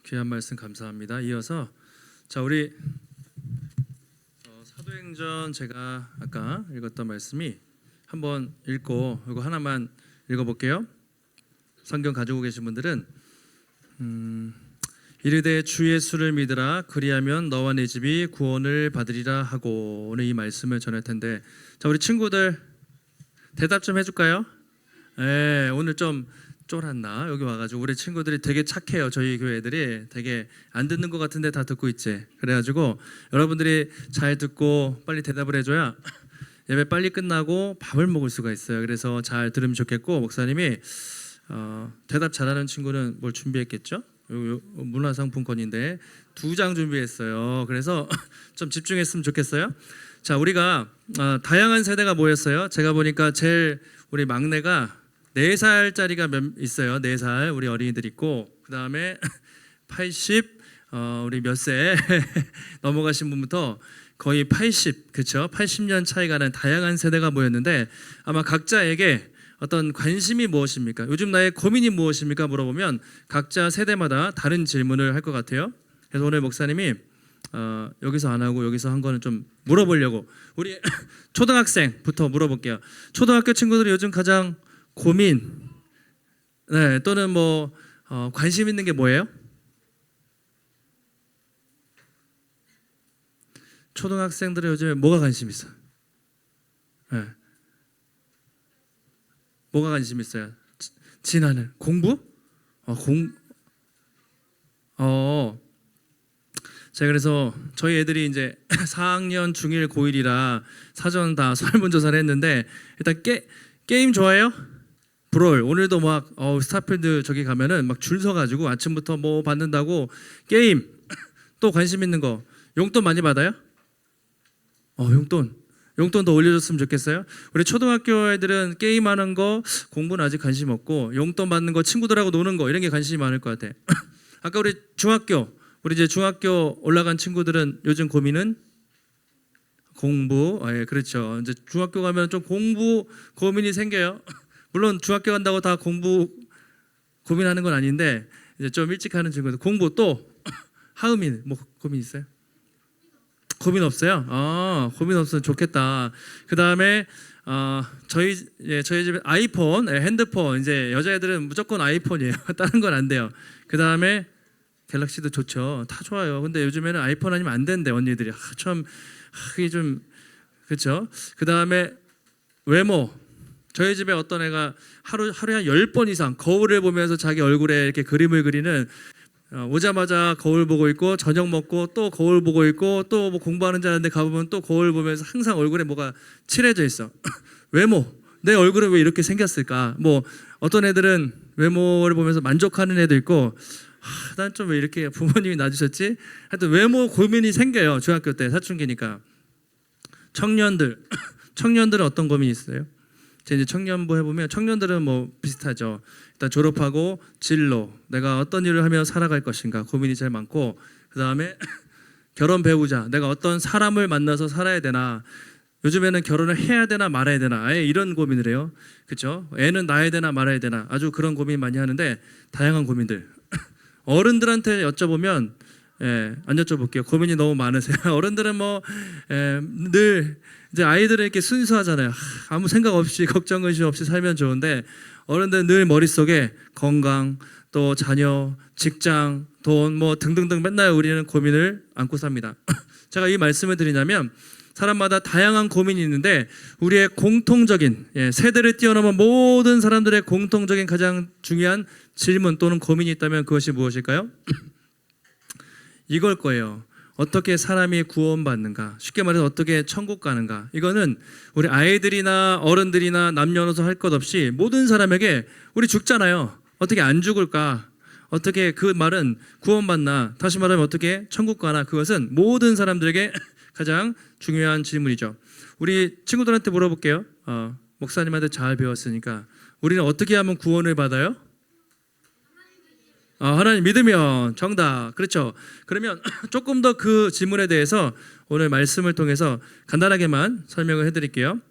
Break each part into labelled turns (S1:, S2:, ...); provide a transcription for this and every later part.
S1: 귀한 말씀 감사합니다. 이어서 우리 사도행전 제가 아까 읽었던 말씀이 한번 읽고 이거 하나만 읽어볼게요. 성경 가지고 계신 분들은 이르되 주 예수를 믿으라 그리하면 너와 네 집이 구원을 받으리라 하고 오늘 이 말씀을 전할 텐데 우리 친구들 대답 좀 해줄까요? 네, 오늘 좀 쫄았나? 여기 와가지고 우리 친구들이 되게 착해요. 저희 교회 애들이 되게 안 듣는 것 같은데 다 듣고 있지. 그래가지고 여러분들이 잘 듣고 빨리 대답을 해줘야 예배 빨리 끝나고 밥을 먹을 수가 있어요. 그래서 잘 들으면 좋겠고 목사님이 대답 잘하는 친구는 뭘 준비했겠죠? 요 문화상품권인데 2장 준비했어요. 그래서 좀 집중했으면 좋겠어요. 자, 우리가 다양한 세대가 모였어요. 제가 보니까 제일 우리 막내가 4살짜리가 있어요. 4살 우리 어린이들 있고 그 다음에 80 우리 몇 세 넘어가신 분부터 거의 80 그렇죠? 80년 차이가 나는 다양한 세대가 모였는데 아마 각자에게 어떤 관심이 무엇입니까? 요즘 나의 고민이 무엇입니까? 물어보면 각자 세대마다 다른 질문을 할 것 같아요. 그래서 오늘 목사님이 여기서 안 하고 여기서 한 거는 좀 물어보려고 우리 초등학생부터 물어볼게요. 초등학교 친구들이 요즘 가장 고민 또는 뭐 관심 있는 게 뭐예요? 초등학생들은 요즘에 뭐가 관심 있어요? 네. 뭐가 관심 있어요? 지나는 공부? 제가 그래서 저희 애들이 이제 4학년 중1 고1이라 사전 다 설문조사를 했는데 일단 게임 좋아해요? 브롤 오늘도 막 스타필드 저기 가면은 막 줄 서가지고 아침부터 뭐 받는다고 게임 또 관심 있는 거 용돈 많이 받아요? 용돈 더 올려줬으면 좋겠어요. 우리 초등학교 애들은 게임하는 거 공부는 아직 관심 없고 용돈 받는 거 친구들하고 노는 거 이런 게 관심이 많을 것 같아. 아까 우리 이제 중학교 올라간 친구들은 요즘 고민은 공부. 예, 그렇죠. 이제 중학교 가면 좀 공부 고민이 생겨요. 물론 중학교 간다고 다 공부 고민하는 건 아닌데 이제 좀 일찍 하는 친구들 공부 또 하은이는 뭐 고민 있어요? 고민 없어요? 고민 없으면 좋겠다. 그 다음에 저희 집에 아이폰, 핸드폰 이제 여자애들은 무조건 아이폰이에요. 다른 건 안 돼요. 그 다음에 갤럭시도 좋죠. 다 좋아요. 근데 요즘에는 아이폰 아니면 안 된대 언니들이. 참 그게 좀 그렇죠. 그 다음에 외모. 저희 집에 어떤 애가 하루에 한 10번 이상 거울을 보면서 자기 얼굴에 이렇게 그림을 그리는 오자마자 거울 보고 있고 저녁 먹고 또 거울 보고 있고 또 뭐 공부하는 줄 알았는데 가보면 또 거울 보면서 항상 얼굴에 뭐가 칠해져 있어. 외모. 내 얼굴은 왜 이렇게 생겼을까? 뭐 어떤 애들은 외모를 보면서 만족하는 애도 있고 난 좀 왜 이렇게 부모님이 낳아주셨지? 하여튼 외모 고민이 생겨요. 중학교 때 사춘기니까. 청년들은 어떤 고민이 있어요? 제가 이제 청년부 해보면 청년들은 뭐 비슷하죠. 일단 졸업하고 진로, 내가 어떤 일을 하며 살아갈 것인가 고민이 제일 많고 그 다음에 결혼 배우자, 내가 어떤 사람을 만나서 살아야 되나 요즘에는 결혼을 해야 되나 말아야 되나 아예 이런 고민을 해요. 그렇죠? 애는 낳아야 되나 말아야 되나 아주 그런 고민 많이 하는데 다양한 고민들 어른들한테 여쭤보면 안 여쭤볼게요. 고민이 너무 많으세요. 어른들은 늘 이제 아이들은 이렇게 순수하잖아요. 아무 생각 없이 걱정 근심 없이 살면 좋은데 어른들은 늘 머릿속에 건강 또 자녀 직장 돈 뭐 등등등 맨날 우리는 고민을 안고 삽니다. 제가 이 말씀을 드리냐면 사람마다 다양한 고민이 있는데 우리의 공통적인 세대를 뛰어넘은 모든 사람들의 공통적인 가장 중요한 질문 또는 고민이 있다면 그것이 무엇일까요? 이걸 거예요. 어떻게 사람이 구원받는가? 쉽게 말해서 어떻게 천국 가는가? 이거는 우리 아이들이나 어른들이나 남녀노소 할 것 없이 모든 사람에게 우리 죽잖아요. 어떻게 안 죽을까? 어떻게 그 말은 구원받나? 다시 말하면 어떻게 천국 가나? 그것은 모든 사람들에게 가장 중요한 질문이죠. 우리 친구들한테 물어볼게요. 목사님한테 잘 배웠으니까 우리는 어떻게 하면 구원을 받아요? 하나님 믿으면 정답. 그렇죠. 그러면 조금 더 그 질문에 대해서 오늘 말씀을 통해서 간단하게만 설명을 해드릴게요.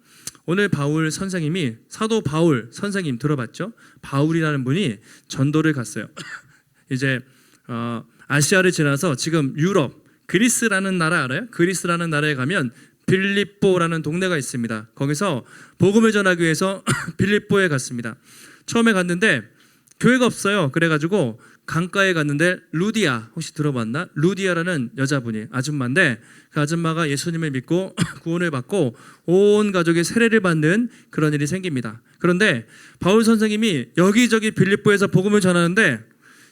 S1: 오늘 바울 선생님이 사도 바울 선생님 들어봤죠? 바울이라는 분이 전도를 갔어요. 이제 아시아를 지나서 지금 유럽, 그리스라는 나라 알아요? 그리스라는 나라에 가면 빌립보라는 동네가 있습니다. 거기서 복음을 전하기 위해서 빌립보에 갔습니다. 처음에 갔는데 교회가 없어요. 그래가지고 강가에 갔는데 루디아, 혹시 들어봤나? 루디아라는 여자분이 아줌마인데 그 아줌마가 예수님을 믿고 구원을 받고 온 가족이 세례를 받는 그런 일이 생깁니다. 그런데 바울 선생님이 여기저기 빌립보에서 복음을 전하는데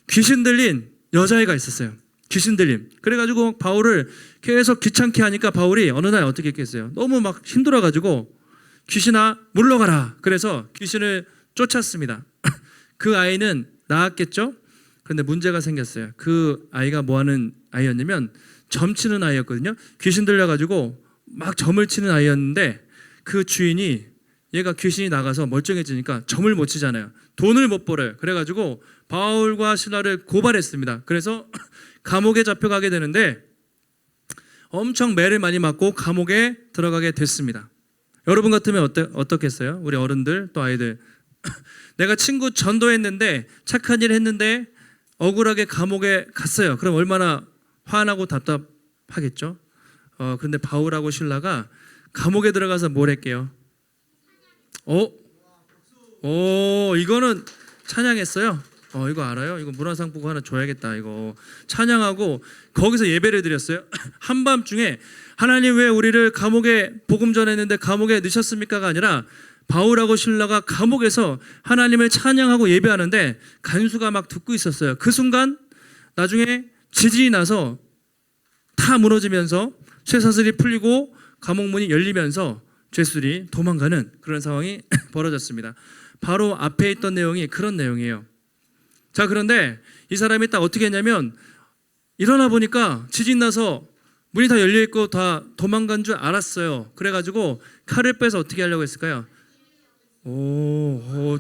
S1: 귀신 들린 여자애가 있었어요. 귀신 들림. 그래가지고 바울을 계속 귀찮게 하니까 바울이 어느 날 어떻게 했겠어요? 너무 막 힘들어가지고 귀신아 물러가라. 그래서 귀신을 쫓았습니다. 그 아이는 나았겠죠? 그런데 문제가 생겼어요. 그 아이가 뭐 하는 아이였냐면 점치는 아이였거든요. 귀신 들려가지고 막 점을 치는 아이였는데 그 주인이 얘가 귀신이 나가서 멀쩡해지니까 점을 못 치잖아요. 돈을 못 벌어요. 그래가지고 바울과 실라를 고발했습니다. 그래서 감옥에 잡혀가게 되는데 엄청 매를 많이 맞고 감옥에 들어가게 됐습니다. 여러분 같으면 어떻겠어요? 우리 어른들 또 아이들. 내가 친구 전도했는데 착한 일 했는데 억울하게 감옥에 갔어요. 그럼 얼마나 화나고 답답하겠죠? 근데 바울하고 실라가 감옥에 들어가서 뭘 했게요? 이거는 찬양했어요. 이거 알아요? 이거 문화상품권 하나 줘야겠다. 이거 찬양하고 거기서 예배를 드렸어요. 한밤중에 하나님 왜 우리를 감옥에 복음 전했는데 감옥에 넣으셨습니까가 아니라 바울하고 실라가 감옥에서 하나님을 찬양하고 예배하는데 간수가 막 듣고 있었어요. 그 순간 나중에 지진이 나서 다 무너지면서 쇠사슬이 풀리고 감옥 문이 열리면서 죄수들이 도망가는 그런 상황이 벌어졌습니다. 바로 앞에 있던 내용이 그런 내용이에요. 자, 그런데 이 사람이 딱 어떻게 했냐면 일어나 보니까 지진 나서 문이 다 열려 있고 다 도망간 줄 알았어요. 그래가지고 칼을 빼서 어떻게 하려고 했을까요?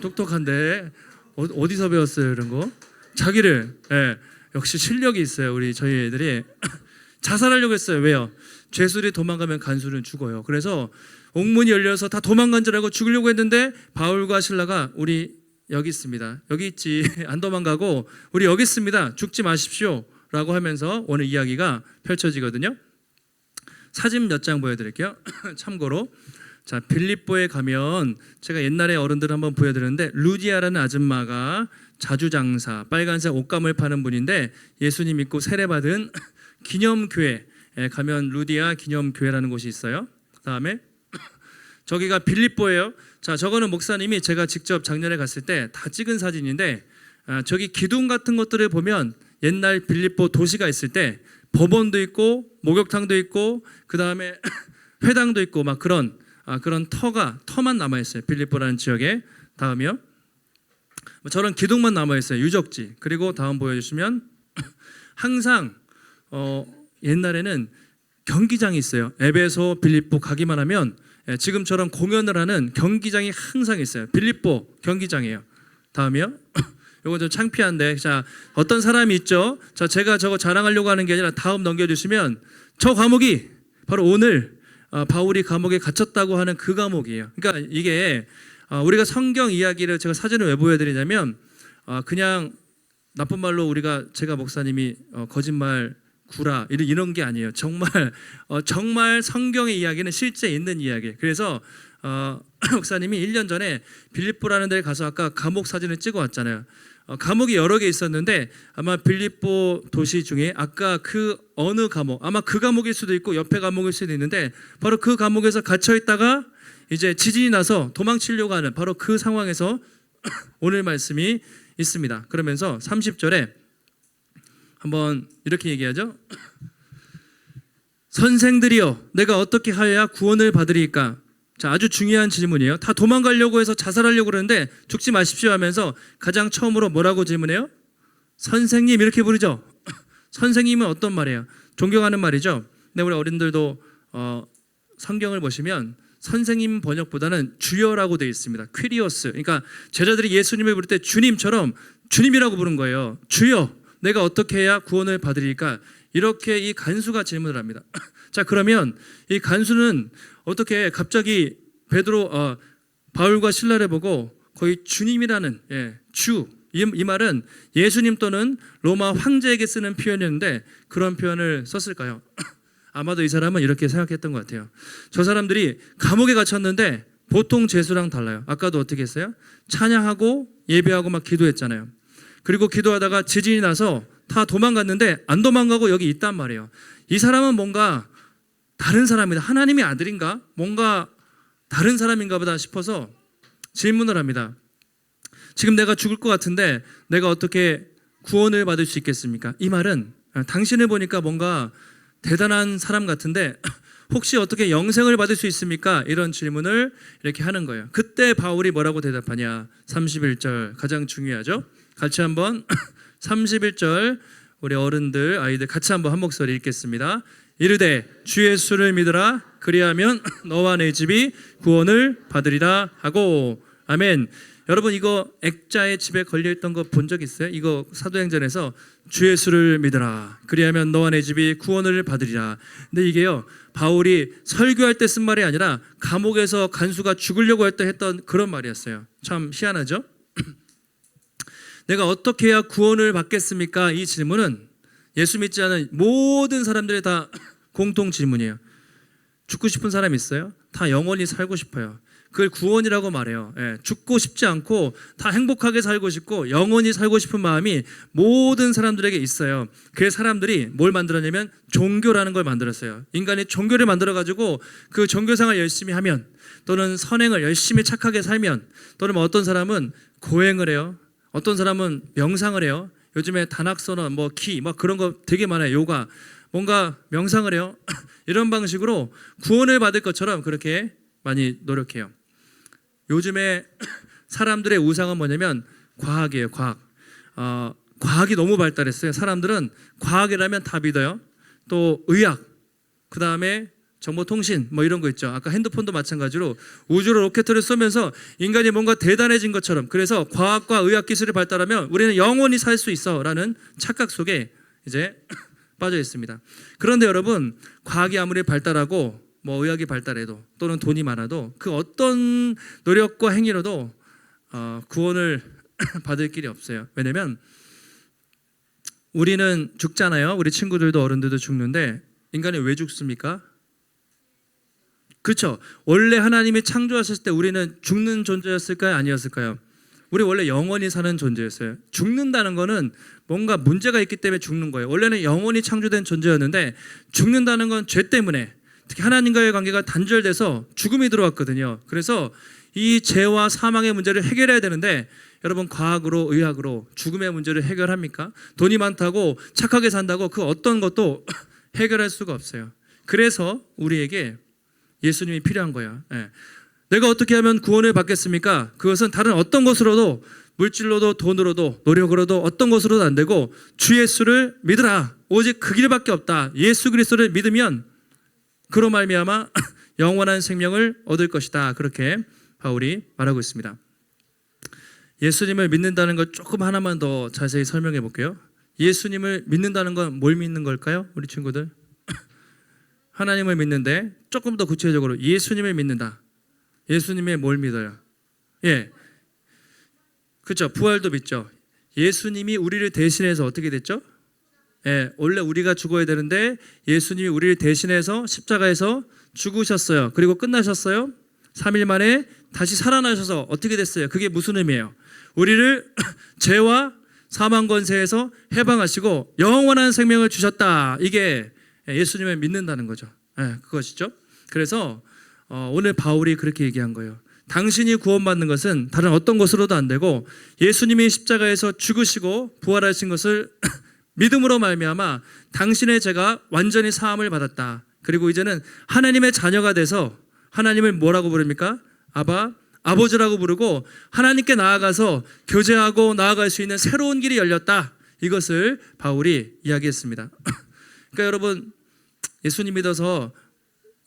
S1: 똑똑한데 어디서 배웠어요 이런 거? 자기를 역시 실력이 있어요. 저희 애들이 자살하려고 했어요. 왜요? 죄수들이 도망가면 간수는 죽어요. 그래서 옥문이 열려서 다 도망간 줄 알고 죽으려고 했는데 바울과 실라가 우리 여기 있습니다. 여기 있지. 안 도망가고 우리 여기 있습니다. 죽지 마십시오. 라고 하면서 오늘 이야기가 펼쳐지거든요. 사진 몇 장 보여드릴게요. 참고로 자, 빌립보에 가면 제가 옛날에 어른들 한번 보여드렸는데 루디아라는 아줌마가 자주장사, 빨간색 옷감을 파는 분인데 예수님 믿고 세례받은 기념교회에 가면 루디아 기념교회라는 곳이 있어요. 그 다음에 저기가 빌립보예요. 자, 저거는 목사님이 제가 직접 작년에 갔을 때 다 찍은 사진인데 저기 기둥 같은 것들을 보면 옛날 빌립보 도시가 있을 때 법원도 있고 목욕탕도 있고 그 다음에 회당도 있고 막 그런 터만 남아있어요. 빌립보라는 지역에. 다음이요. 저런 기둥만 남아있어요. 유적지. 그리고 다음 보여주시면 항상 옛날에는 경기장이 있어요. 에베소, 빌립보 가기만 하면 지금처럼 공연을 하는 경기장이 항상 있어요. 빌립보 경기장이에요. 다음이요. 이거 좀 창피한데, 자, 어떤 사람이 있죠. 자, 제가 저거 자랑하려고 하는 게 아니라 다음 넘겨주시면 저 과목이 바로 오늘 바울이 감옥에 갇혔다고 하는 그 과목이에요. 그러니까 이게 우리가 성경 이야기를 제가 사진을 왜 보여드리냐면 그냥 나쁜 말로 제가 목사님이 거짓말 구라 이런 게 아니에요. 정말 성경의 이야기는 실제 있는 이야기. 그래서 목사님이 1년 전에 빌립보라는 데에 가서 아까 감옥 사진을 찍어 왔잖아요. 감옥이 여러 개 있었는데 아마 빌립보 도시 중에 아까 그 어느 감옥, 아마 그 감옥일 수도 있고 옆에 감옥일 수도 있는데 바로 그 감옥에서 갇혀 있다가 이제 지진이 나서 도망치려고 하는 바로 그 상황에서 오늘 말씀이 있습니다. 그러면서 30절에 한번 이렇게 얘기하죠. 선생들이여, 내가 어떻게 하여야 구원을 받으리까? 자, 아주 중요한 질문이에요. 다 도망가려고 해서 자살하려고 그러는데 죽지 마십시오 하면서 가장 처음으로 뭐라고 질문해요? 선생님 이렇게 부르죠. 선생님은 어떤 말이에요? 존경하는 말이죠. 근데 우리 어린들도 성경을 보시면 선생님 번역보다는 주여라고 되어 있습니다. 퀴리오스. 그러니까 제자들이 예수님을 부를 때 주님처럼 주님이라고 부른 거예요. 주여, 내가 어떻게 해야 구원을 받으리까? 이렇게 이 간수가 질문을 합니다. 자, 그러면 이 간수는 어떻게 갑자기 바울과 실라를 보고 거의 주님이라는 주 이 말은 예수님 또는 로마 황제에게 쓰는 표현이었는데 그런 표현을 썼을까요? 아마도 이 사람은 이렇게 생각했던 것 같아요. 저 사람들이 감옥에 갇혔는데 보통 죄수랑 달라요. 아까도 어떻게 했어요? 찬양하고 예배하고 막 기도했잖아요. 그리고 기도하다가 지진이 나서 다 도망갔는데 안 도망가고 여기 있단 말이에요. 이 사람은 뭔가 다른 사람이다. 하나님의 아들인가? 뭔가 다른 사람인가 보다 싶어서 질문을 합니다. 지금 내가 죽을 것 같은데 내가 어떻게 구원을 받을 수 있겠습니까? 이 말은 당신을 보니까 뭔가 대단한 사람 같은데 혹시 어떻게 영생을 받을 수 있습니까? 이런 질문을 이렇게 하는 거예요. 그때 바울이 뭐라고 대답하냐? 31절 가장 중요하죠. 같이 한번 31절 우리 어른들 아이들 같이 한번 한 목소리 읽겠습니다. 이르되 주 예수를 믿으라 그리하면 너와 내 집이 구원을 받으리라 하고. 아멘. 여러분 이거 액자에 집에 걸려있던 거 본 적 있어요? 이거 사도행전에서 주 예수를 믿으라 그리하면 너와 내 집이 구원을 받으리라. 근데 이게요 바울이 설교할 때 쓴 말이 아니라 감옥에서 간수가 죽으려고 할 때 했던 그런 말이었어요. 참 희한하죠? 내가 어떻게 해야 구원을 받겠습니까? 이 질문은 예수 믿지 않은 모든 사람들의 다 공통 질문이에요. 죽고 싶은 사람 있어요? 다 영원히 살고 싶어요. 그걸 구원이라고 말해요. 죽고 싶지 않고 다 행복하게 살고 싶고 영원히 살고 싶은 마음이 모든 사람들에게 있어요. 그 사람들이 뭘 만들었냐면 종교라는 걸 만들었어요. 인간이 종교를 만들어가지고 그 종교생활 열심히 하면 또는 선행을 열심히 착하게 살면 또는 어떤 사람은 고행을 해요. 어떤 사람은 명상을 해요. 요즘에 단학선언, 기, 그런 거 되게 많아요. 요가, 뭔가 명상을 해요. 이런 방식으로 구원을 받을 것처럼 그렇게 많이 노력해요. 요즘에 사람들의 우상은 뭐냐면 과학이에요. 과학. 과학이 너무 발달했어요. 사람들은 과학이라면 다 믿어요. 또 의학, 그 다음에 정보통신 이런 거 있죠. 아까 핸드폰도 마찬가지로 우주로 로켓을 쏘면서 인간이 뭔가 대단해진 것처럼, 그래서 과학과 의학 기술이 발달하면 우리는 영원히 살 수 있어 라는 착각 속에 이제 빠져 있습니다. 그런데 여러분, 과학이 아무리 발달하고 의학이 발달해도 또는 돈이 많아도 그 어떤 노력과 행위로도 구원을 받을 길이 없어요. 왜냐면 우리는 죽잖아요. 우리 친구들도 어른들도 죽는데 인간이 왜 죽습니까? 그렇죠. 원래 하나님이 창조하셨을 때 우리는 죽는 존재였을까요? 아니었을까요? 우리 원래 영원히 사는 존재였어요. 죽는다는 거는 뭔가 문제가 있기 때문에 죽는 거예요. 원래는 영원히 창조된 존재였는데 죽는다는 건 죄 때문에, 특히 하나님과의 관계가 단절돼서 죽음이 들어왔거든요. 그래서 이 죄와 사망의 문제를 해결해야 되는데 여러분, 과학으로 의학으로 죽음의 문제를 해결합니까? 돈이 많다고 착하게 산다고 그 어떤 것도 해결할 수가 없어요. 그래서 우리에게 예수님이 필요한 거예요. 내가 어떻게 하면 구원을 받겠습니까? 그것은 다른 어떤 것으로도, 물질로도 돈으로도 노력으로도 어떤 것으로도 안 되고 주 예수를 믿으라. 오직 그 길밖에 없다. 예수 그리스도를 믿으면 그로 말미암아 영원한 생명을 얻을 것이다. 그렇게 바울이 말하고 있습니다. 예수님을 믿는다는 것 조금 하나만 더 자세히 설명해 볼게요. 예수님을 믿는다는 건 뭘 믿는 걸까요? 우리 친구들, 하나님을 믿는데 조금 더 구체적으로 예수님을 믿는다. 예수님의 뭘 믿어요? 그렇죠. 부활도 믿죠. 예수님이 우리를 대신해서 어떻게 됐죠? 원래 우리가 죽어야 되는데 예수님이 우리를 대신해서 십자가에서 죽으셨어요. 그리고 끝나셨어요. 3일 만에 다시 살아나셔서 어떻게 됐어요? 그게 무슨 의미예요? 우리를 죄와 사망 권세에서 해방하시고 영원한 생명을 주셨다. 이게 예수님을 믿는다는 거죠. 그것이죠. 그래서 오늘 바울이 그렇게 얘기한 거예요. 당신이 구원받는 것은 다른 어떤 것으로도 안 되고 예수님이 십자가에서 죽으시고 부활하신 것을 믿음으로 말미암아 당신의 죄가 완전히 사함을 받았다. 그리고 이제는 하나님의 자녀가 돼서 하나님을 뭐라고 부릅니까? 아버지라고 부르고 하나님께 나아가서 교제하고 나아갈 수 있는 새로운 길이 열렸다. 이것을 바울이 이야기했습니다. 그러니까 여러분, 예수님 믿어서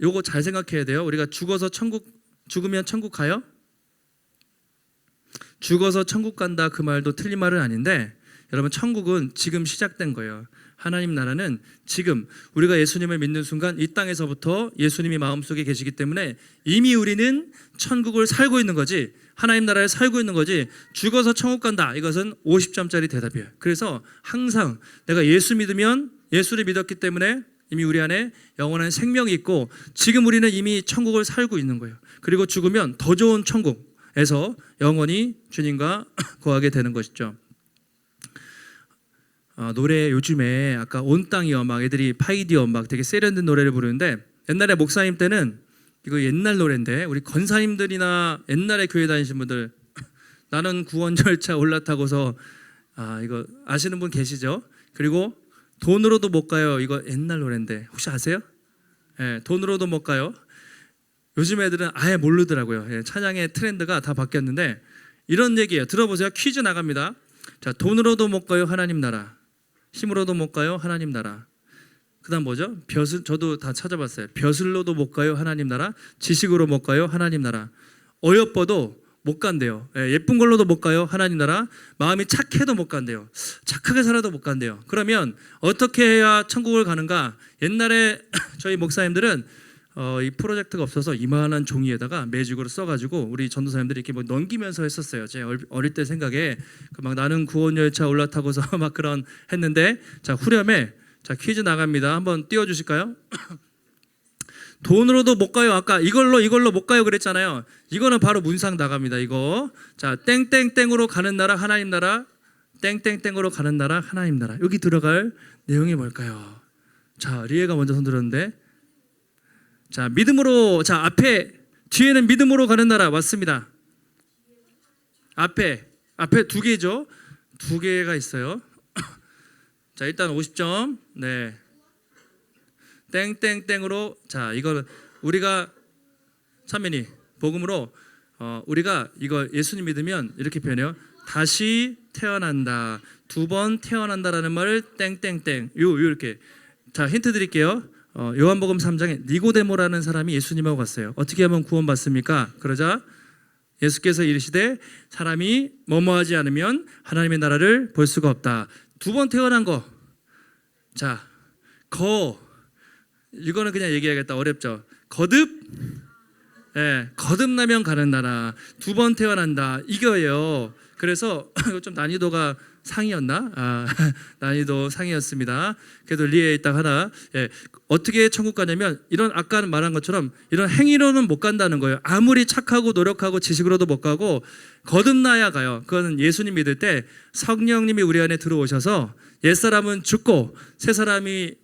S1: 요거 잘 생각해야 돼요. 우리가 죽으면 천국 가요? 죽어서 천국 간다 그 말도 틀린 말은 아닌데, 여러분 천국은 지금 시작된 거예요. 하나님 나라는 지금 우리가 예수님을 믿는 순간 이 땅에서부터 예수님이 마음속에 계시기 때문에 이미 우리는 천국을 살고 있는 거지, 하나님 나라에 살고 있는 거지, 죽어서 천국 간다 이것은 50점짜리 대답이에요. 그래서 항상 내가 예수 믿으면, 예수를 믿었기 때문에 이미 우리 안에 영원한 생명이 있고 지금 우리는 이미 천국을 살고 있는 거예요. 그리고 죽으면 더 좋은 천국에서 영원히 주님과 거하게 되는 것이죠. 노래 요즘에 아까 온 땅이여 막 애들이 파이디어 막 되게 세련된 노래를 부르는데, 옛날에 목사님 때는 이거 옛날 노래인데 우리 권사님들이나 옛날에 교회 다니신 분들 나는 구원 절차 올라타고서 이거 아시는 분 계시죠? 그리고 돈으로도 못 가요, 이거 옛날 노래인데 혹시 아세요? 예, 돈으로도 못 가요. 요즘 애들은 아예 모르더라고요. 예, 찬양의 트렌드가 다 바뀌었는데 이런 얘기예요. 들어보세요. 퀴즈 나갑니다. 자, 돈으로도 못 가요 하나님 나라, 힘으로도 못 가요 하나님 나라. 그 다음 뭐죠? 저도 다 찾아봤어요. 벼슬로도 못 가요 하나님 나라, 지식으로 못 가요 하나님 나라, 어여뻐도 못 간대요. 예쁜 걸로도 못 가요 하나님 나라, 마음이 착해도 못 간대요. 착하게 살아도 못 간대요. 그러면 어떻게 해야 천국을 가는가? 옛날에 저희 목사님들은 이 프로젝트가 없어서 이만한 종이에다가 매직으로 써가지고 우리 전도사님들이 이렇게 뭐 넘기면서 했었어요. 제 어릴 때 생각에 막 나는 구원 열차 올라타고서 막 그런 했는데, 자 후렴에 자 퀴즈 나갑니다. 한번 띄워주실까요? 돈으로도 못 가요. 아까 이걸로 못 가요 그랬잖아요. 이거는 바로 문상 나갑니다. 이거 자 땡땡땡으로 가는 나라 하나님 나라, 땡땡땡으로 가는 나라 하나님 나라. 여기 들어갈 내용이 뭘까요? 자 리에가 먼저 손 들었는데, 자 믿음으로, 자 앞에 뒤에는 믿음으로 가는 나라 맞습니다. 앞에 두 개죠. 두 개가 있어요. 자 일단 50점. 네. 땡땡땡으로, 자 이걸 우리가 찬민이 복음으로 우리가 이거 예수님 믿으면 이렇게 표현해요. 다시 태어난다, 두 번 태어난다라는 말을 땡땡땡 이렇게. 자 힌트 드릴게요. 요한복음 3장에 니고데모라는 사람이 예수님하고 갔어요. 어떻게 하면 구원받습니까? 그러자 예수께서 이르시되 사람이 뭐뭐하지 않으면 하나님의 나라를 볼 수가 없다. 두 번 태어난 거. 자 이거는 그냥 얘기하겠다. 어렵죠. 거듭, 거듭나면 가는 나라, 두 번 태어난다 이거예요. 그래서 좀 난이도가 상이었나? 난이도 상이었습니다. 그래도 리에 있다 하나. 어떻게 천국 가냐면 이런 아까 말한 것처럼 이런 행위로는 못 간다는 거예요. 아무리 착하고 노력하고 지식으로도 못 가고 거듭나야 가요. 그거는 예수님 믿을 때 성령님이 우리 안에 들어오셔서 옛사람은 죽고 새 사람이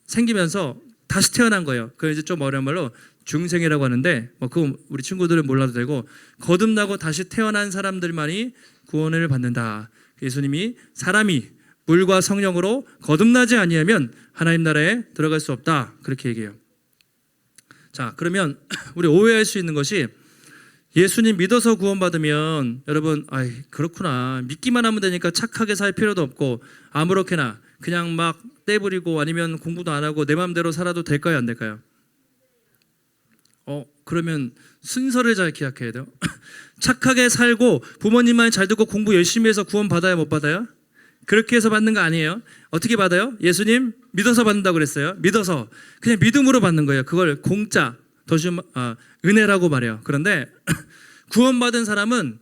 S1: 생기면서 다시 태어난 거예요. 그걸 이제 좀 어려운 말로 중생이라고 하는데 그거 우리 친구들은 몰라도 되고, 거듭나고 다시 태어난 사람들만이 구원을 받는다. 예수님이 사람이 물과 성령으로 거듭나지 아니하면 하나님 나라에 들어갈 수 없다 그렇게 얘기해요. 자 그러면 우리 오해할 수 있는 것이, 예수님 믿어서 구원받으면 여러분 그렇구나, 믿기만 하면 되니까 착하게 살 필요도 없고 아무렇게나 그냥 막 떼부리고 아니면 공부도 안 하고 내 마음대로 살아도 될까요 안 될까요? 그러면 순서를 잘 기억해야 돼요. 착하게 살고 부모님 말 잘 듣고 공부 열심히 해서 구원 받아요 못 받아요? 그렇게 해서 받는 거 아니에요. 어떻게 받아요? 예수님 믿어서 받는다고 그랬어요. 믿어서 그냥 믿음으로 받는 거예요. 그걸 공짜 은혜라고 말해요. 그런데 구원받은 사람은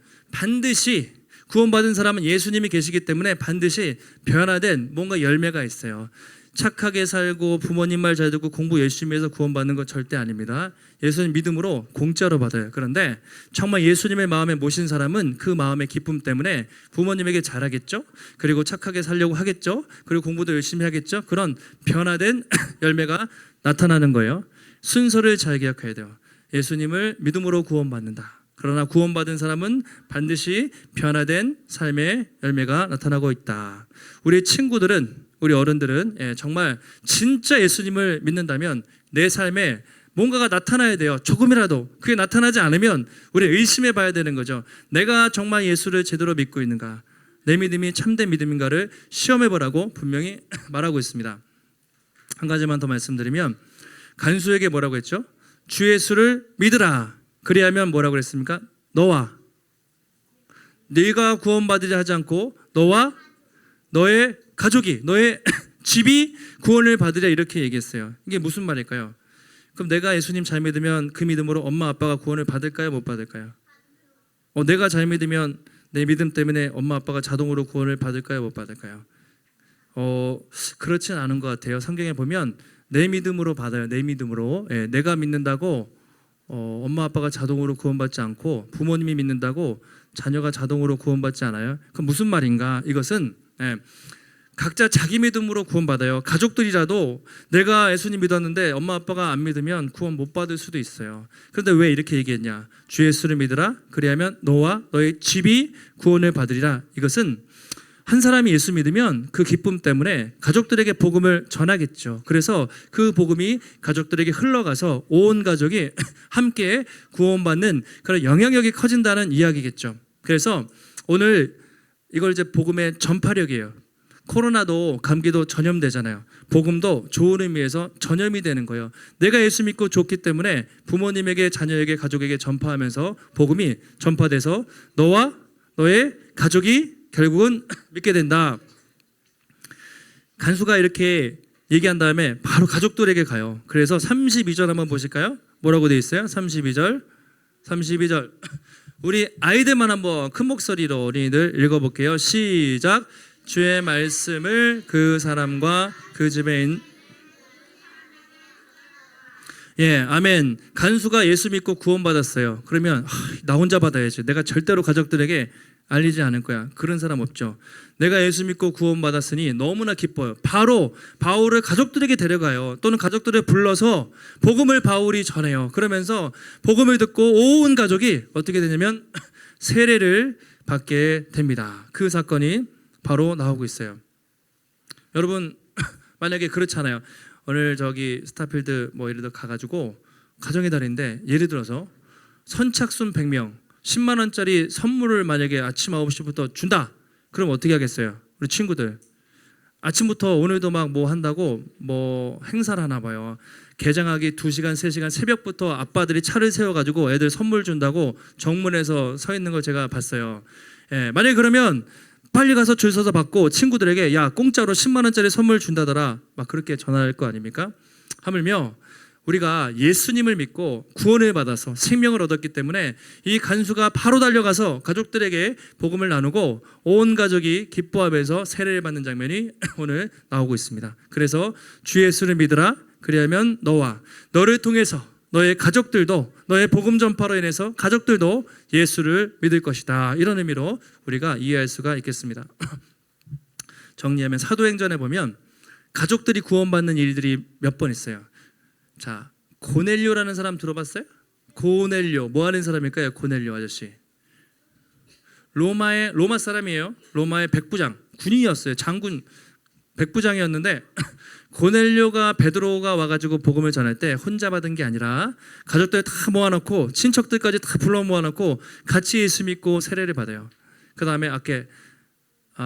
S1: 예수님이 계시기 때문에 반드시 변화된 뭔가 열매가 있어요. 착하게 살고 부모님 말 잘 듣고 공부 열심히 해서 구원받는 건 절대 아닙니다. 예수님 믿음으로 공짜로 받아요. 그런데 정말 예수님의 마음에 모신 사람은 그 마음의 기쁨 때문에 부모님에게 잘하겠죠. 그리고 착하게 살려고 하겠죠. 그리고 공부도 열심히 하겠죠. 그런 변화된 열매가 나타나는 거예요. 순서를 잘 기억해야 돼요. 예수님을 믿음으로 구원받는다. 그러나 구원받은 사람은 반드시 변화된 삶의 열매가 나타나고 있다. 우리 친구들은, 우리 어른들은 정말 진짜 예수님을 믿는다면 내 삶에 뭔가가 나타나야 돼요. 조금이라도. 그게 나타나지 않으면 우리 의심해 봐야 되는 거죠. 내가 정말 예수를 제대로 믿고 있는가, 내 믿음이 참된 믿음인가를 시험해 보라고 분명히 말하고 있습니다. 한 가지만 더 말씀드리면, 간수에게 뭐라고 했죠? 주 예수를 믿으라. 그리하면 뭐라고 그랬습니까? 네가 구원받으려 하지 않고 너와 너의 가족이, 너의 집이 구원을 받으랴 이렇게 얘기했어요. 이게 무슨 말일까요? 그럼 내가 예수님 잘 믿으면 그 믿음으로 엄마 아빠가 구원을 받을까요? 못 받을까요? 내가 잘 믿으면 내 믿음 때문에 엄마 아빠가 자동으로 구원을 받을까요? 못 받을까요? 그렇진 않은 것 같아요. 성경에 보면 내 믿음으로 받아요. 내 믿음으로. 예, 내가 믿는다고 엄마 아빠가 자동으로 구원받지 않고 부모님이 믿는다고 자녀가 자동으로 구원받지 않아요. 그럼 무슨 말인가? 이것은 각자 자기 믿음으로 구원받아요. 가족들이라도 내가 예수님 믿었는데 엄마 아빠가 안 믿으면 구원 못 받을 수도 있어요. 그런데 왜 이렇게 얘기했냐? 주 예수를 믿으라. 그리하면 너와 너의 집이 구원을 받으리라. 이것은 한 사람이 예수 믿으면 그 기쁨 때문에 가족들에게 복음을 전하겠죠. 그래서 그 복음이 가족들에게 흘러가서 온 가족이 함께 구원받는 그런 영향력이 커진다는 이야기겠죠. 그래서 오늘 이걸 이제 복음의 전파력이에요. 코로나도 감기도 전염되잖아요. 복음도 좋은 의미에서 전염이 되는 거예요. 내가 예수 믿고 좋기 때문에 부모님에게, 자녀에게, 가족에게 전파하면서 복음이 전파돼서 너와 너의 가족이 결국은 믿게 된다. 간수가 이렇게 얘기한 다음에 바로 가족들에게 가요. 그래서 32절 한번 보실까요? 뭐라고 되어 있어요? 32절. 우리 아이들만 한번 큰 목소리로 어린이들 읽어볼게요. 시작. 주의 말씀을 그 사람과 그 집에 있는 아멘. 간수가 예수 믿고 구원받았어요. 그러면 나 혼자 받아야지. 내가 절대로 가족들에게 알리지 않을 거야. 그런 사람 없죠. 내가 예수 믿고 구원받았으니 너무나 기뻐요. 바로 바울을 가족들에게 데려가요. 또는 가족들을 불러서 복음을 바울이 전해요. 그러면서 복음을 듣고 온 가족이 어떻게 되냐면 세례를 받게 됩니다. 그 사건이 바로 나오고 있어요. 여러분 만약에 그렇잖아요. 오늘 저기 스타필드 뭐 예를 들어 가가지고 가정의 달인데 예를 들어서 선착순 100명 10만 원짜리 선물을 만약에 아침 9시부터 준다. 그럼 어떻게 하겠어요? 우리 친구들 아침부터 오늘도 막 뭐 한다고 뭐 행사를 하나 봐요. 개장하기 2시간 3시간 새벽부터 아빠들이 차를 세워가지고 애들 선물 준다고 정문에서 서 있는 걸 제가 봤어요. 만약에 그러면 빨리 가서 줄 서서 받고 친구들에게 야 공짜로 10만 원짜리 선물 준다더라 막 그렇게 전화할 거 아닙니까? 하물며 우리가 예수님을 믿고 구원을 받아서 생명을 얻었기 때문에 이 간수가 바로 달려가서 가족들에게 복음을 나누고 온 가족이 기뻐하면서 세례를 받는 장면이 오늘 나오고 있습니다. 그래서 주 예수를 믿으라. 그리하면 너와 너를 통해서 너의 가족들도 너의 복음 전파로 인해서 가족들도 예수를 믿을 것이다. 이런 의미로 우리가 이해할 수가 있겠습니다. 정리하면 사도행전에 보면 가족들이 구원받는 일들이 몇 번 있어요. 자, 고넬료라는 사람 들어봤어요? 고넬료 뭐 하는 사람일까요? 고넬료 아저씨 로마 사람이에요. 로마의 백부장 군인이었어요. 장군 백부장이었는데 고넬료가 베드로가 와가지고 복음을 전할 때 혼자 받은 게 아니라 가족들 다 모아놓고 친척들까지 다 불러 모아놓고 같이 예수 믿고 세례를 받아요. 그 다음에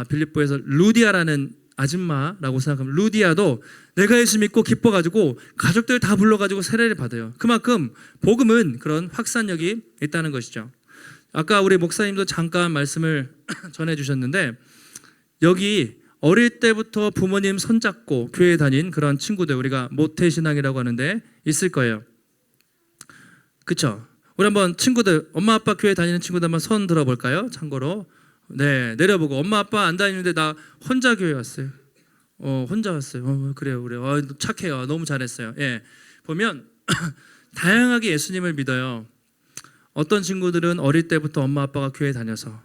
S1: 빌립보에서 루디아라는 아줌마라고 생각하면 루디아도 내가 예수 믿고 기뻐가지고 가족들 다 불러가지고 세례를 받아요. 그만큼 복음은 그런 확산력이 있다는 것이죠. 아까 우리 목사님도 잠깐 말씀을 전해주셨는데 여기 어릴 때부터 부모님 손잡고 교회 다닌 그런 친구들 우리가 모태신앙이라고 하는데 있을 거예요. 그쵸? 우리 한번 친구들 엄마 아빠 교회 다니는 친구들 한번 손 들어볼까요? 참고로 네 내려보고 엄마 아빠 안 다니는데 나 혼자 교회 왔어요. 혼자 왔어요. 그래요. 착해요. 너무 잘했어요. 예. 보면 다양하게 예수님을 믿어요. 어떤 친구들은 어릴 때부터 엄마 아빠가 교회 다녀서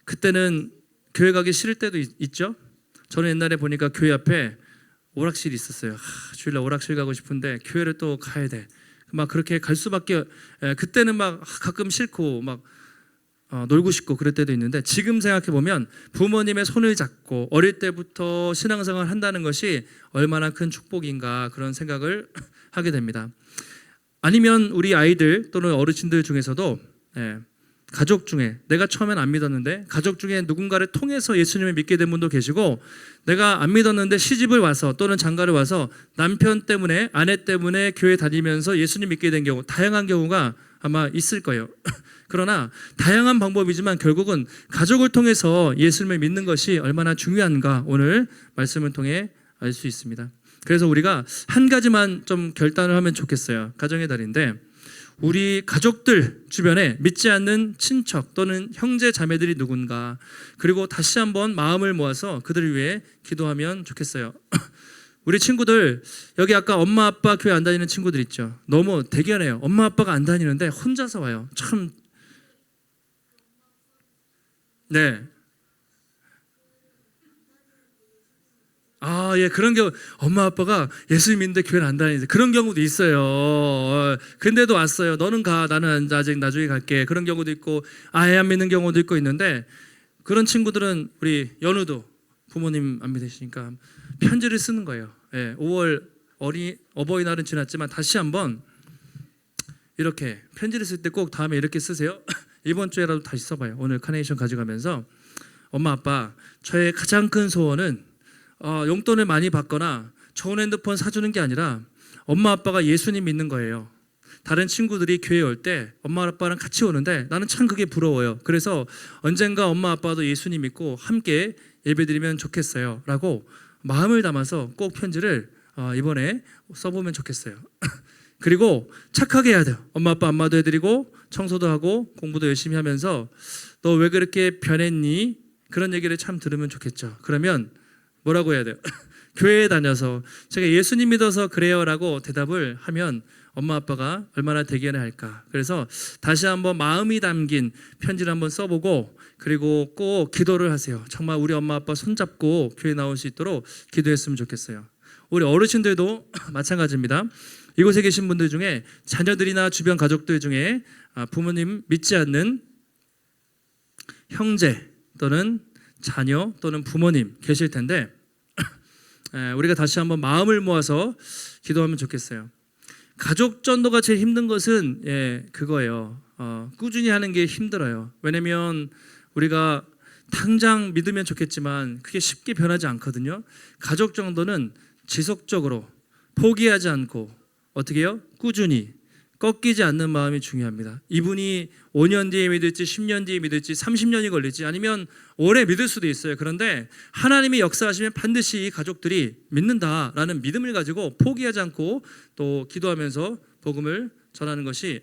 S1: 그때는 교회 가기 싫을 때도 있죠. 저는 옛날에 보니까 교회 앞에 오락실이 있었어요. 주일날 오락실 가고 싶은데 교회를 또 가야 돼. 막 그렇게 갈 수밖에. 그때는 막 가끔 싫고 막 놀고 싶고 그럴 때도 있는데 지금 생각해 보면 부모님의 손을 잡고 어릴 때부터 신앙생활을 한다는 것이 얼마나 큰 축복인가 그런 생각을 하게 됩니다. 아니면 우리 아이들 또는 어르신들 중에서도 가족 중에 내가 처음엔 안 믿었는데 가족 중에 누군가를 통해서 예수님을 믿게 된 분도 계시고 내가 안 믿었는데 시집을 와서 또는 장가를 와서 남편 때문에 아내 때문에 교회 다니면서 예수님 믿게 된 경우 다양한 경우가 아마 있을 거예요. 그러나 다양한 방법이지만 결국은 가족을 통해서 예수님을 믿는 것이 얼마나 중요한가 오늘 말씀을 통해 알 수 있습니다. 그래서 우리가 한 가지만 좀 결단을 하면 좋겠어요. 가정의 달인데 우리 가족들 주변에 믿지 않는 친척 또는 형제 자매들이 누군가, 그리고 다시 한번 마음을 모아서 그들을 위해 기도하면 좋겠어요. 우리 친구들, 여기 아까 엄마 아빠 교회 안 다니는 친구들 있죠. 너무 대견해요. 엄마 아빠가 안 다니는데 혼자서 와요. 참. 네. 예, 그런 경우, 엄마 아빠가 예수 믿는데 교회를 안 다니는데 그런 경우도 있어요. 근데도 왔어요. 너는 가, 나는 아직 나중에 갈게. 그런 경우도 있고, 아예 안 믿는 경우도 있고 있는데, 그런 친구들은 우리 연우도 부모님 안 믿으시니까 편지를 쓰는 거예요. 5월 어버이날은 지났지만 다시 한번 이렇게 편지를 쓸 때 꼭 다음에 이렇게 쓰세요. 이번 주에라도 다시 써봐요. 오늘 카네이션 가져가면서 엄마 아빠, 저의 가장 큰 소원은 용돈을 많이 받거나 좋은 핸드폰 사주는 게 아니라 엄마 아빠가 예수님 믿는 거예요. 다른 친구들이 교회에 올 때 엄마 아빠랑 같이 오는데 나는 참 그게 부러워요. 그래서 언젠가 엄마 아빠도 예수님 믿고 함께 예배드리면 좋겠어요 라고 마음을 담아서 꼭 편지를 이번에 써보면 좋겠어요. 그리고 착하게 해야 돼요. 엄마 아빠 안마도 해드리고 청소도 하고 공부도 열심히 하면서 너 왜 그렇게 변했니? 그런 얘기를 참 들으면 좋겠죠. 그러면 뭐라고 해야 돼요? 교회에 다녀서 제가 예수님 믿어서 그래요 라고 대답을 하면 엄마 아빠가 얼마나 대견해 할까. 그래서 다시 한번 마음이 담긴 편지를 한번 써보고, 그리고 꼭 기도를 하세요. 정말 우리 엄마 아빠 손잡고 교회 나올 수 있도록 기도했으면 좋겠어요. 우리 어르신들도 마찬가지입니다. 이곳에 계신 분들 중에 자녀들이나 주변 가족들 중에 부모님 믿지 않는 형제 또는 자녀 또는 부모님 계실 텐데 우리가 다시 한번 마음을 모아서 기도하면 좋겠어요. 가족 전도가 제일 힘든 것은 그거예요. 꾸준히 하는 게 힘들어요. 왜냐면 우리가 당장 믿으면 좋겠지만 그게 쉽게 변하지 않거든요. 가족 정도는 지속적으로 포기하지 않고 어떻게 해요? 꾸준히 꺾이지 않는 마음이 중요합니다. 이분이 5년 뒤에 믿을지 10년 뒤에 믿을지 30년이 걸릴지 아니면 오래 믿을 수도 있어요. 그런데 하나님이 역사하시면 반드시 이 가족들이 믿는다라는 믿음을 가지고 포기하지 않고 또 기도하면서 복음을 전하는 것이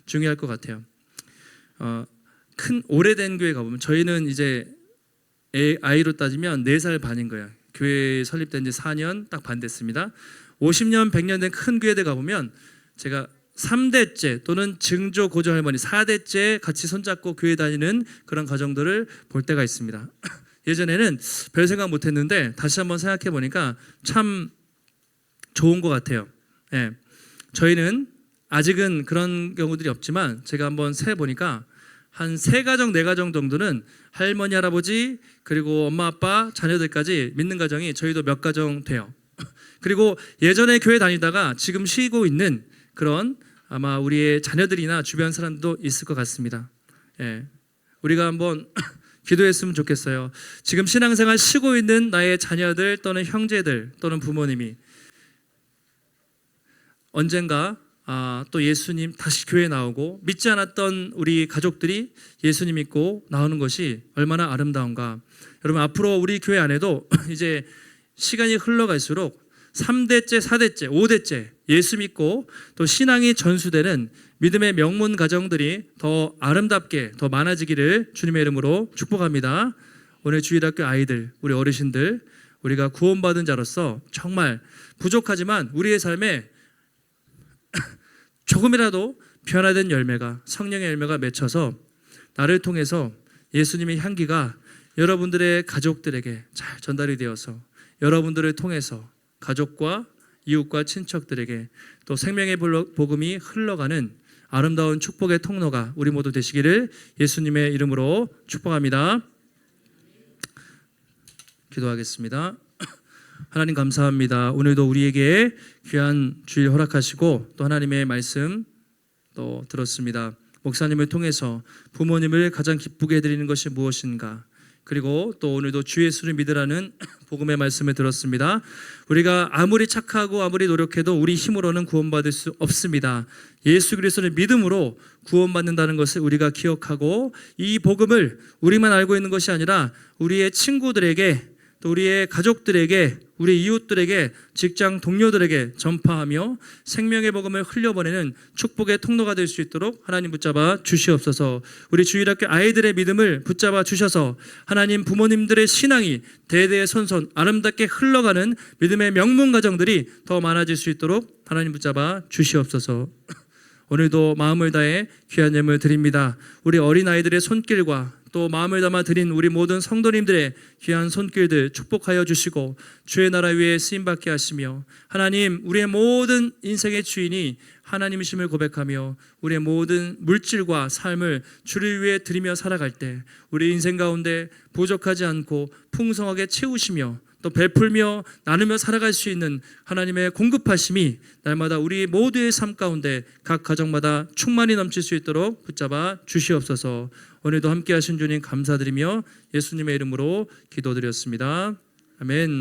S1: 중요할 것 같아요. 큰 오래된 교회 가보면 저희는 이제 아이로 따지면 4살 반인 거예요. 교회 설립된 지 4년 딱 반 됐습니다. 50년 100년 된 큰 교회들 가보면 제가 3대째 또는 증조 고조 할머니 4대째 같이 손잡고 교회 다니는 그런 가정들을 볼 때가 있습니다. 예전에는 별 생각 못했는데 다시 한번 생각해 보니까 참 좋은 것 같아요. 저희는 아직은 그런 경우들이 없지만 제가 한번 세 보니까 한 3가정 4가정 정도는 할머니 할아버지 그리고 엄마 아빠 자녀들까지 믿는 가정이 저희도 몇 가정 돼요. 그리고 예전에 교회 다니다가 지금 쉬고 있는 그런 아마 우리의 자녀들이나 주변 사람도 있을 것 같습니다. 우리가 한번 기도했으면 좋겠어요. 지금 신앙생활 쉬고 있는 나의 자녀들 또는 형제들 또는 부모님이 언젠가 또 예수님 다시 교회에 나오고 믿지 않았던 우리 가족들이 예수님 믿고 나오는 것이 얼마나 아름다운가. 여러분 앞으로 우리 교회 안에도 이제 시간이 흘러갈수록 3대째, 4대째, 5대째 예수 믿고 또 신앙이 전수되는 믿음의 명문 가정들이 더 아름답게 더 많아지기를 주님의 이름으로 축복합니다. 오늘 주일학교 아이들, 우리 어르신들, 우리가 구원받은 자로서 정말 부족하지만 우리의 삶에 조금이라도 변화된 열매가, 성령의 열매가 맺혀서 나를 통해서 예수님의 향기가 여러분들의 가족들에게 잘 전달이 되어서 여러분들을 통해서 가족과 이웃과 친척들에게 또 생명의 복음이 흘러가는 아름다운 축복의 통로가 우리 모두 되시기를 예수님의 이름으로 축복합니다. 기도하겠습니다. 하나님 감사합니다. 오늘도 우리에게 귀한 주일 허락하시고 또 하나님의 말씀 또 들었습니다. 목사님을 통해서 부모님을 가장 기쁘게 해드리는 것이 무엇인가, 그리고 또 오늘도 주 예수를 믿으라는 복음의 말씀을 들었습니다. 우리가 아무리 착하고 아무리 노력해도 우리 힘으로는 구원받을 수 없습니다. 예수 그리스도를 믿음으로 구원받는다는 것을 우리가 기억하고 이 복음을 우리만 알고 있는 것이 아니라 우리의 친구들에게 또 우리의 가족들에게 우리 이웃들에게 직장 동료들에게 전파하며 생명의 복음을 흘려보내는 축복의 통로가 될 수 있도록 하나님 붙잡아 주시옵소서. 우리 주일학교 아이들의 믿음을 붙잡아 주셔서 하나님 부모님들의 신앙이 대대손손 아름답게 흘러가는 믿음의 명문 가정들이 더 많아질 수 있도록 하나님 붙잡아 주시옵소서. 오늘도 마음을 다해 귀한 예물 드립니다. 우리 어린아이들의 손길과 또 마음을 담아 드린 우리 모든 성도님들의 귀한 손길들 축복하여 주시고 주의 나라 위에 쓰임받게 하시며 하나님 우리의 모든 인생의 주인이 하나님이심을 고백하며 우리의 모든 물질과 삶을 주를 위해 드리며 살아갈 때 우리 인생 가운데 부족하지 않고 풍성하게 채우시며 또 베풀며 나누며 살아갈 수 있는 하나님의 공급하심이 날마다 우리 모두의 삶 가운데 각 가정마다 충만히 넘칠 수 있도록 붙잡아 주시옵소서. 오늘도 함께 하신 주님 감사드리며 예수님의 이름으로 기도드렸습니다. 아멘.